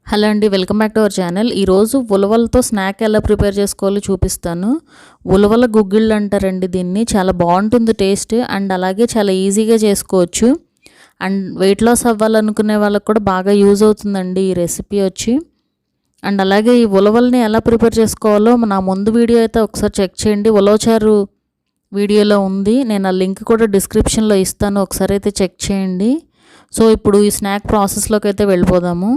Hello అండి, welcome back to our channel. ఈరోజు ఉలవలతో snack ఎలా ప్రిపేర్ చేసుకోవాలో చూపిస్తాను. ఉలవల గుగ్గిళ్ళు అంటారండి దీన్ని. చాలా బాగుంటుంది టేస్ట్ అండ్ అలాగే చాలా ఈజీగా చేసుకోవచ్చు. అండ్ వెయిట్ లాస్ అవ్వాలనుకునే వాళ్ళకి కూడా బాగా యూజ్ అవుతుందండి ఈ రెసిపీ వచ్చి. అండ్ అలాగే ఈ ఉలవల్ని ఎలా ప్రిపేర్ చేసుకోవాలో నా ముందు వీడియో అయితే ఒకసారి చెక్ చేయండి. ఉలవచారు వీడియోలో ఉంది, నేను ఆ లింక్ కూడా డిస్క్రిప్షన్లో ఇస్తాను, ఒకసారి అయితే చెక్ చేయండి. సో ఇప్పుడు ఈ స్నాక్ ప్రాసెస్లోకి అయితే వెళ్ళిపోదాము.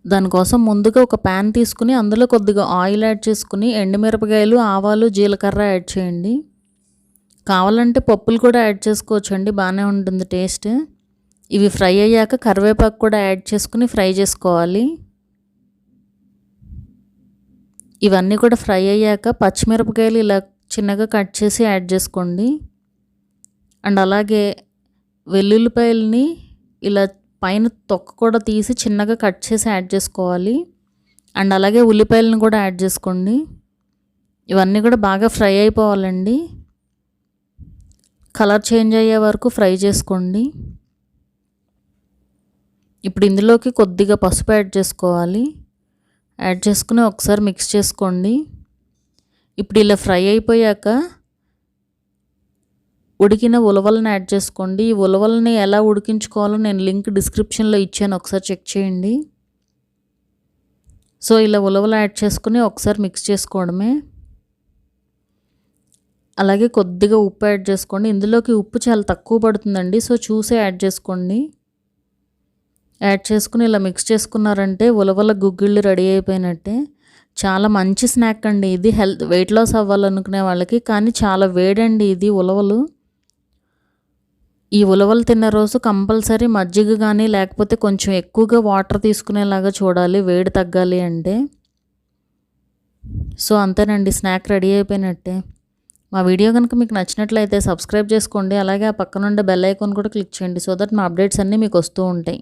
దానికోసం ముందుగా ఒక ప్యాన్ తీసుకుని అందులో కొద్దిగా ఆయిల్ యాడ్ చేసుకుని ఎండుమిరపకాయలు, ఆవాలు, జీలకర్ర యాడ్ చేయండి. కావాలంటే పప్పులు కూడా యాడ్ చేసుకోవచ్చండి, బాగానే ఉంటుంది టేస్ట్. ఇవి ఫ్రై అయ్యాక కరివేపాకు కూడా యాడ్ చేసుకుని ఫ్రై చేసుకోవాలి. ఇవన్నీ కూడా ఫ్రై అయ్యాక పచ్చిమిరపకాయలు ఇలా చిన్నగా కట్ చేసి యాడ్ చేసుకోండి. అండ్ అలాగే వెల్లుల్లిపాయలని ఇలా పైన తొక్క కూడా తీసి చిన్నగా కట్ చేసి యాడ్ చేసుకోవాలి. అండ్ అలాగే ఉల్లిపాయలను కూడా యాడ్ చేసుకోండి. ఇవన్నీ కూడా బాగా ఫ్రై అయిపోవాలండి, కలర్ చేంజ్ అయ్యే వరకు ఫ్రై చేసుకోండి. ఇప్పుడు ఇందులోకి కొద్దిగా పసుపు యాడ్ చేసుకోవాలి. యాడ్ చేసుకుని ఒకసారి మిక్స్ చేసుకోండి. ఇప్పుడు ఇలా ఫ్రై అయిపోయాక ఉడికిన ఉలవలను యాడ్ చేసుకోండి. ఈ ఉలవలని ఎలా ఉడికించుకోవాలో నేను లింక్ డిస్క్రిప్షన్లో ఇచ్చాను, ఒకసారి చెక్ చేయండి. సో ఇలా ఉలవలు యాడ్ చేసుకుని ఒకసారి మిక్స్ చేసుకోవడమే. అలాగే కొద్దిగా ఉప్పు యాడ్ చేసుకోండి. ఇందులోకి ఉప్పు చాలా తక్కువ పడుతుందండి, సో చూసే యాడ్ చేసుకోండి. యాడ్ చేసుకుని ఇలా మిక్స్ చేసుకున్నారంటే ఉలవల గుగ్గిళ్ళు రెడీ అయిపోయినట్టే. చాలా మంచి స్నాక్ అండి ఇది, వెయిట్ లాస్ అవ్వాలనుకునే వాళ్ళకి. కానీ చాలా వేడండి ఇది ఉలవలు. ఈ ఉలవలు తిన్న రోజు కంపల్సరీ మజ్జిగ కానీ లేకపోతే కొంచెం ఎక్కువగా వాటర్ తీసుకునేలాగా చూడాలి, వేడి తగ్గాలి అంటే. సో అంతేనండి, స్నాక్ రెడీ అయిపోయినట్టే. మా వీడియో కనుక మీకు నచ్చినట్లయితే సబ్స్క్రైబ్ చేసుకోండి. అలాగే ఆ పక్కనుండే బెల్ ఐకాన్ కూడా క్లిక్ చేయండి, సో దట్ మా అప్డేట్స్ అన్నీ మీకు వస్తూ ఉంటాయి.